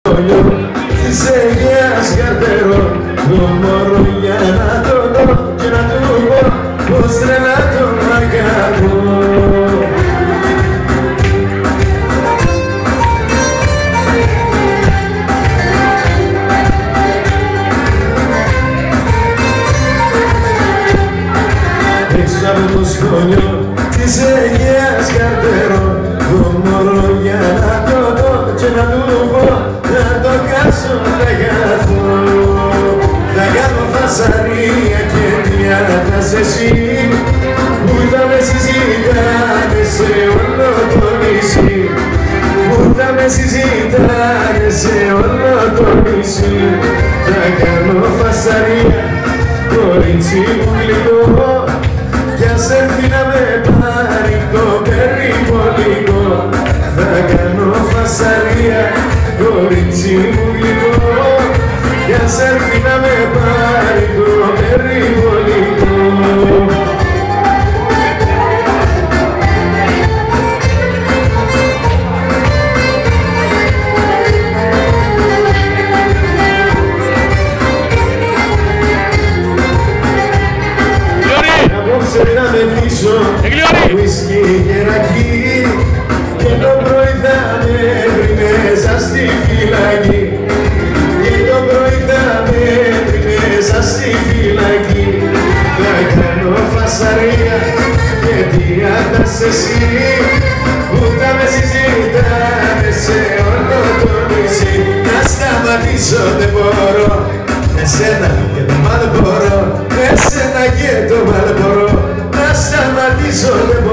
της Αιγαίας καρτερό το μωρό για να το δω και να του πω πως τρελά τον αγαπώ. Έξω από το σχολείο της Αιγαίας καρτερό το μωρό για να το δω και να του πω να το κάτσω να καθώ. Θα κάνω φασαρία και μια θα σε εσύ που θα με συζητάνε σε όλο το νησί, που θα με συζητάνε σε όλο το νησί. Θα κάνω φασαρία κορίτσι μου γλυκό κι ας έρθει να με πάρει το περιπολικό. Θα κάνω φασαρία κορίτσι μου γλυκό κι ας έρθει να με πάρει το περιπολικό. Απόψε να με πείσω ουίσκι και ρακί και το πρωί θα με βρει μέσα στη φυλακή, και το πρωί θα με βρει μέσα στη φυλακή. Θα κάνω φασαρία και τι άντας εσύ που θα με συζητάνε σε όλο το νησί. Να σταματήσω δεν μπορώ, εσένα και το Μαλμπορό, εσένα και το Μαλμπορό. Να σταματήσω δεν μπορώ.